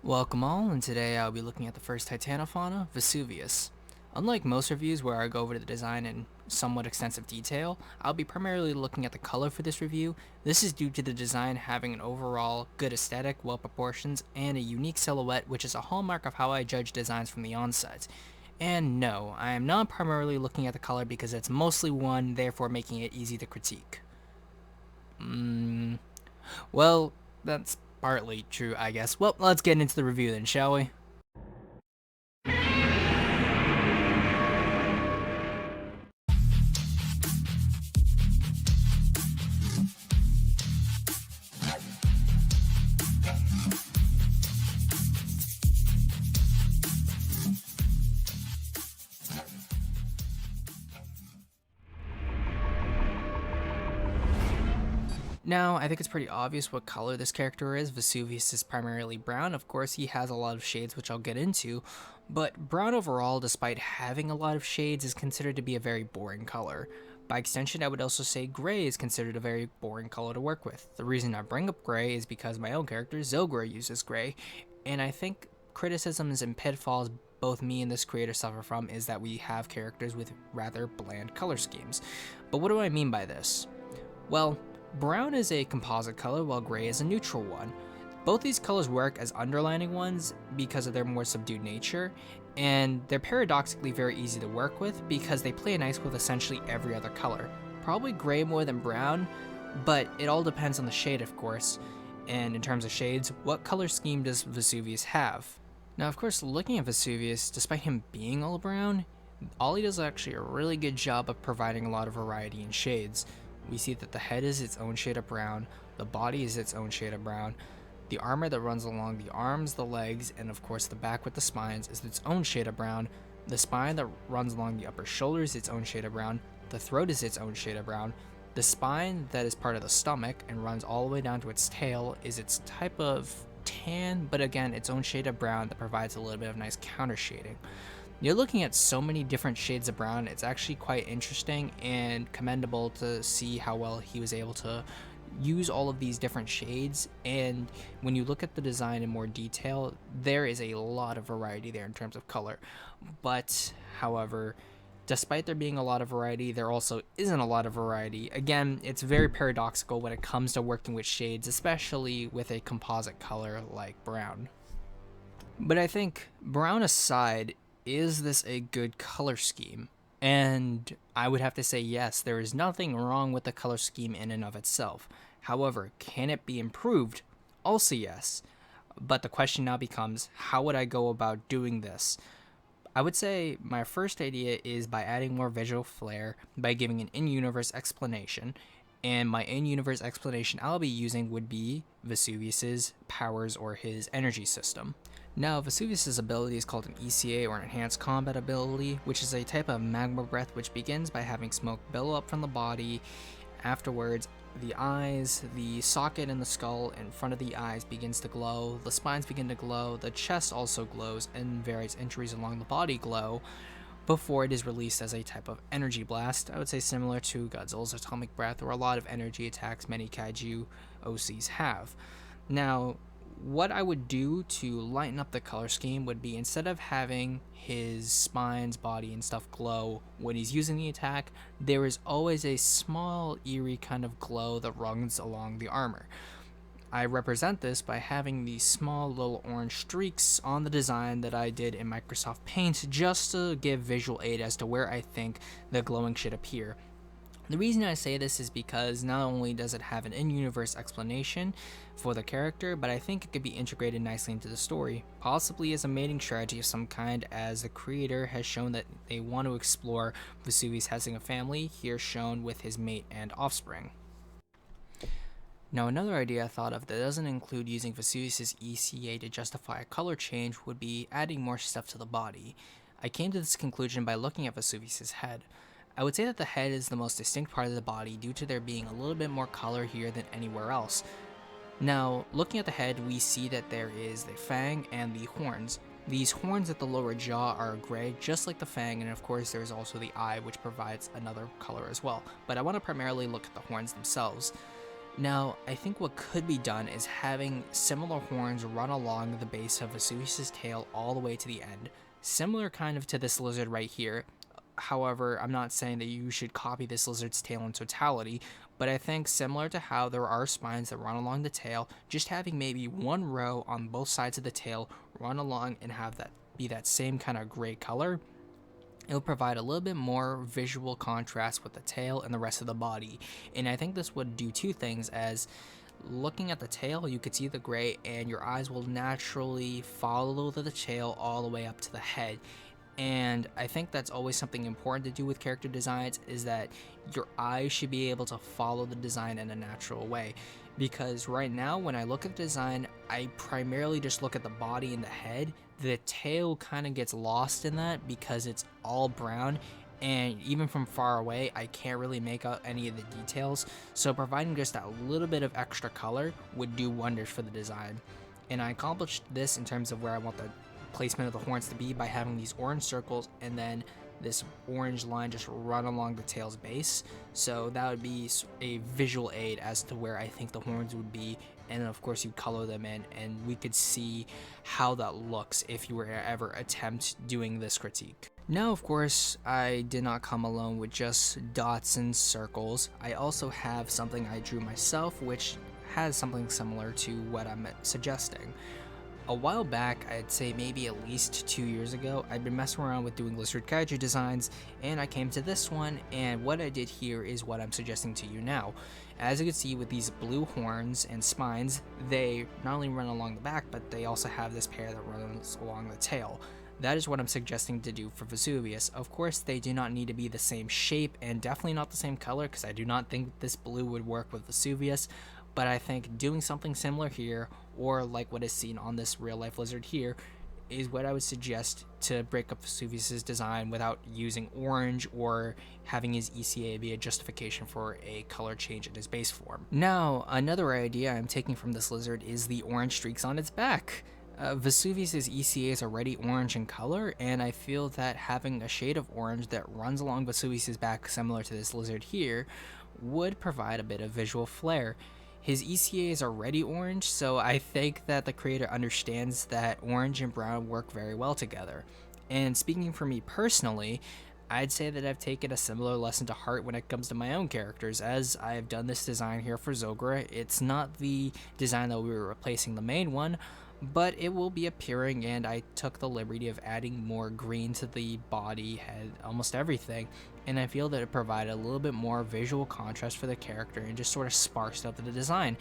Welcome all, and today I'll be looking at the first Titanofauna, Vesuvius. Unlike most reviews where I go over the design in somewhat extensive detail, I'll be primarily looking at the color for this review. This is due to the design having an overall good aesthetic, well proportions, and a unique silhouette, which is a hallmark of how I judge designs from the onset. And no, I am not primarily looking at the color because it's mostly one, therefore making it easy to critique. Well, that's partly true, I guess. Well, let's get into the review then, shall we? Now, I think it's pretty obvious what color this character is. Vesuvius is primarily brown. Of course, he has a lot of shades, which I'll get into, but brown overall, despite having a lot of shades, is considered to be a very boring color. By extension, I would also say gray is considered a very boring color to work with. The reason I bring up gray is because my own character, Zogre, uses gray, and I think criticisms and pitfalls both me and this creator suffer from is that we have characters with rather bland color schemes. But what do I mean by this? Well, brown is a composite color while gray is a neutral one. Both these colors work as underlining ones because of their more subdued nature, and they're paradoxically very easy to work with because they play nice with essentially every other color. Probably gray more than brown, but it all depends on the shade, of course. And in terms of shades, what color scheme does Vesuvius have? Now, of course, looking at Vesuvius, despite him being all brown, all he does is actually a really good job of providing a lot of variety in shades. We see that the head is its own shade of brown, the body is its own shade of brown, the armor that runs along the arms, the legs, and of course the back with the spines is its own shade of brown, the spine that runs along the upper shoulders is its own shade of brown, the throat is its own shade of brown, the spine that is part of the stomach and runs all the way down to its tail is its type of tan, but again its own shade of brown that provides a little bit of nice counter shading. You're looking at so many different shades of brown, it's actually quite interesting and commendable to see how well he was able to use all of these different shades, and when you look at the design in more detail, there is a lot of variety there in terms of color. But, however, despite there being a lot of variety, there also isn't a lot of variety. Again, it's very paradoxical when it comes to working with shades, especially with a composite color like brown. But I think, brown aside, is this a good color scheme? And I would have to say yes, there is nothing wrong with the color scheme in and of itself. However, can it be improved? Also yes. But the question now becomes, how would I go about doing this? I would say my first idea is by adding more visual flair, by giving an in-universe explanation, and my in-universe explanation I'll be using would be Vesuvius's powers or his energy system. Now, Vesuvius' ability is called an ECA or Enhanced Combat Ability, which is a type of magma breath which begins by having smoke billow up from the body. Afterwards, the eyes, the socket in the skull in front of the eyes begins to glow, the spines begin to glow, the chest also glows, and various injuries along the body glow, before it is released as a type of energy blast. I would say similar to Godzilla's atomic breath or a lot of energy attacks many Kaiju OCs have. Now, what I would do to lighten up the color scheme would be, instead of having his spines, body, and stuff glow when he's using the attack, there is always a small, eerie kind of glow that runs along the armor. I represent this by having these small little orange streaks on the design that I did in Microsoft Paint just to give visual aid as to where I think the glowing should appear. The reason I say this is because not only does it have an in-universe explanation for the character, but I think it could be integrated nicely into the story, possibly as a mating strategy of some kind, as the creator has shown that they want to explore Vesuvius having a family, here shown with his mate and offspring. Now, another idea I thought of that doesn't include using Vesuvius' ECA to justify a color change would be adding more stuff to the body. I came to this conclusion by looking at Vesuvius' head. I would say that the head is the most distinct part of the body due to there being a little bit more color here than anywhere else. Now, looking at the head, we see that there is the fang and the horns. These horns at the lower jaw are gray, just like the fang, and of course there's also the eye, which provides another color as well. But I want to primarily look at the horns themselves. Now, I think what could be done is having similar horns run along the base of Vesuvius' tail all the way to the end. Similar kind of to this lizard right here. However, I'm not saying that you should copy this lizard's tail in totality, but I think similar to how there are spines that run along the tail, just having maybe one row on both sides of the tail run along and have that be that same kind of gray color, it'll provide a little bit more visual contrast with the tail and the rest of the body. And I think this would do two things, as looking at the tail, you could see the gray and your eyes will naturally follow the tail all the way up to the head. And I think that's always something important to do with character designs, is that your eyes should be able to follow the design in a natural way. Because right now, when I look at the design, I primarily just look at the body and the head. The tail kind of gets lost in that because it's all brown, and even from far away, I can't really make out any of the details. So providing just that little bit of extra color would do wonders for the design. And I accomplished this in terms of where I want the placement of the horns to be by having these orange circles and then this orange line just run along the tail's base. So that would be a visual aid as to where I think the horns would be, and then of course you color them in and we could see how that looks if you were to ever attempt doing this critique. Now, of course, I did not come alone with just dots and circles. I also have something I drew myself which has something similar to what I'm suggesting. A while back, I'd say maybe at least 2 years ago, I'd been messing around with doing lizard kaiju designs, and I came to this one, and what I did here is what I'm suggesting to you now. As you can see with these blue horns and spines, they not only run along the back, but they also have this pair that runs along the tail. That is what I'm suggesting to do for Vesuvius. Of course, they do not need to be the same shape, and definitely not the same color, because I do not think this blue would work with Vesuvius. But I think doing something similar here, or like what is seen on this real life lizard here, is what I would suggest to break up Vesuvius' design without using orange or having his ECA be a justification for a color change in his base form. Now, another idea I'm taking from this lizard is the orange streaks on its back. Vesuvius' ECA is already orange in color, and I feel that having a shade of orange that runs along Vesuvius' back similar to this lizard here would provide a bit of visual flair. His ECA is already orange, so I think that the creator understands that orange and brown work very well together. And speaking for me personally, I'd say that I've taken a similar lesson to heart when it comes to my own characters, as I have done this design here for Zogra. It's not the design that we were replacing the main one, but it will be appearing, and I took the liberty of adding more green to the body, head, almost everything, and I feel that it provided a little bit more visual contrast for the character and just sort of sparked up the design.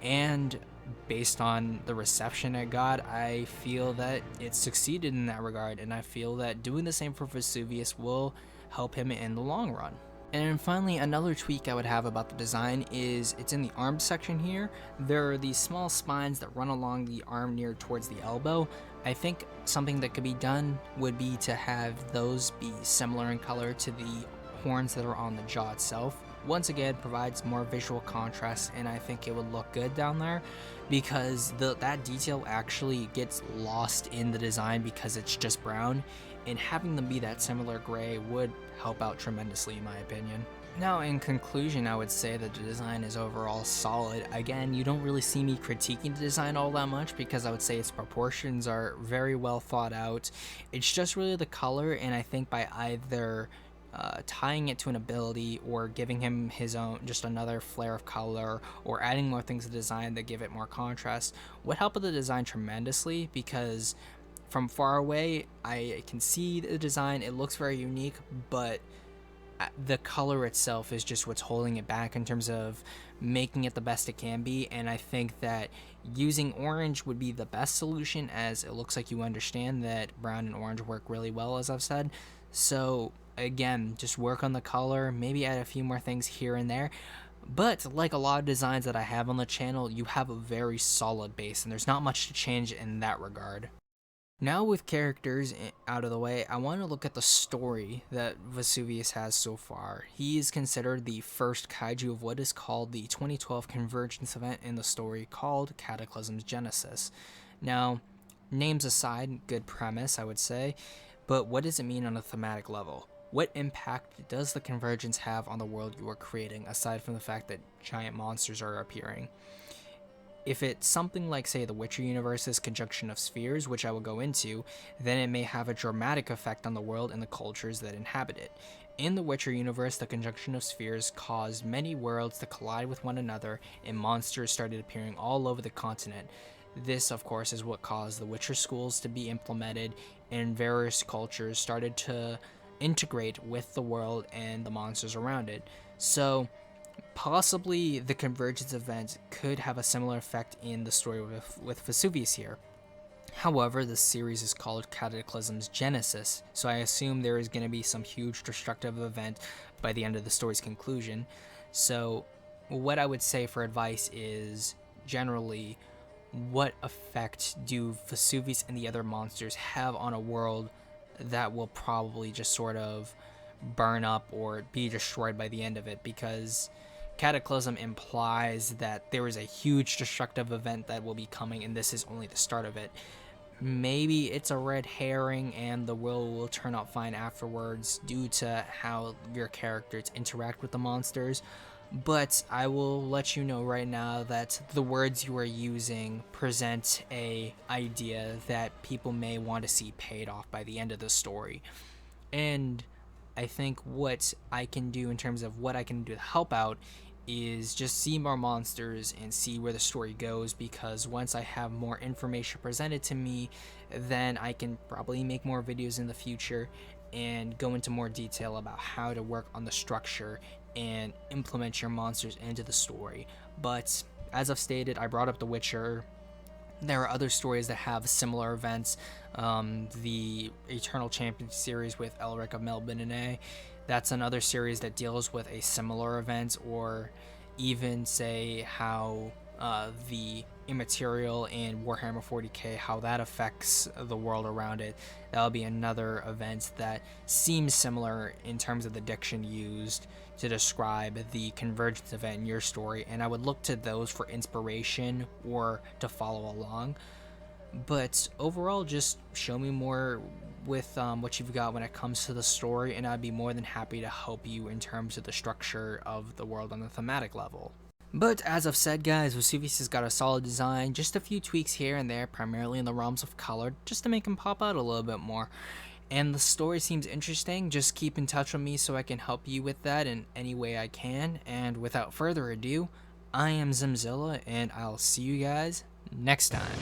And based on the reception it got, I feel that it succeeded in that regard, and I feel that doing the same for Vesuvius will help him in the long run. And then finally, another tweak I would have about the design is it's in the arm section here. There are these small spines that run along the arm near towards the elbow. I think something that could be done would be to have those be similar in color to the horns that are on the jaw itself. Once again, provides more visual contrast, and I think it would look good down there, because that detail actually gets lost in the design because it's just brown, and having them be that similar gray would help out tremendously in my opinion. Now, in conclusion, I would say that the design is overall solid. Again, you don't really see me critiquing the design all that much because I would say its proportions are very well thought out. It's just really the color, and I think by either tying it to an ability or giving him his own, just another flare of color, or adding more things to the design that give it more contrast would help with the design tremendously, because from far away I can see the design, it looks very unique, but the color itself is just what's holding it back in terms of making it the best it can be. And I think that using orange would be the best solution, as it looks like you understand that brown and orange work really well, as I've said. So again, just work on the color, maybe add a few more things here and there. But like a lot of designs that I have on the channel, you have a very solid base, and there's not much to change in that regard. Now, with characters out of the way, I want to look at the story that Vesuvius has so far. He is considered the first kaiju of what is called the 2012 Convergence event in the story called Cataclysm's Genesis. Now, names aside, good premise, I would say, but what does it mean on a thematic level? what impact does the convergence have on the world you are creating, aside from the fact that giant monsters are appearing? If it's something like, say, the Witcher universe's conjunction of spheres, which I will go into, then it may have a dramatic effect on the world and the cultures that inhabit it. In the Witcher universe, the conjunction of spheres caused many worlds to collide with one another, and monsters started appearing all over the continent. This, of course, is what caused the Witcher schools to be implemented, and various cultures started to integrate with the world and the monsters around it. So, possibly the convergence event could have a similar effect in the story with Vesuvius here. However, the series is called Cataclysm's Genesis, so I assume there is going to be some huge destructive event by the end of the story's conclusion. So, what I would say for advice is generally, what effect do Vesuvius and the other monsters have on a world that will probably just sort of burn up or be destroyed by the end of it? Because Cataclysm implies that there is a huge destructive event that will be coming, and this is only the start of it. Maybe it's a red herring and the world will turn out fine afterwards due to how your characters interact with the monsters, but I will let you know right now that the words you are using present a idea that people may want to see paid off by the end of the story. And I think what I can do in terms of what I can do to help out is just see more monsters and see where the story goes, because once I have more information presented to me, then I can probably make more videos in the future and go into more detail about how to work on the structure and implement your monsters into the story. But as I've stated, I brought up The Witcher. There are other stories that have similar events. The Eternal Champion series with Elric of Melbourne, that's another series that deals with a similar event, or even say how the Immaterial in Warhammer 40k, how that affects the world around it. That'll be another event that seems similar in terms of the diction used to describe the convergence event in your story, and I would look to those for inspiration or to follow along. But overall, just show me more with what you've got when it comes to the story, and I'd be more than happy to help you in terms of the structure of the world on the thematic level. But as I've said, guys, Vesuvius has got a solid design, just a few tweaks here and there, primarily in the realms of color, just to make him pop out a little bit more. And the story seems interesting. Just keep in touch with me so I can help you with that in any way I can. And without further ado, I am Zimzilla, and I'll see you guys next time.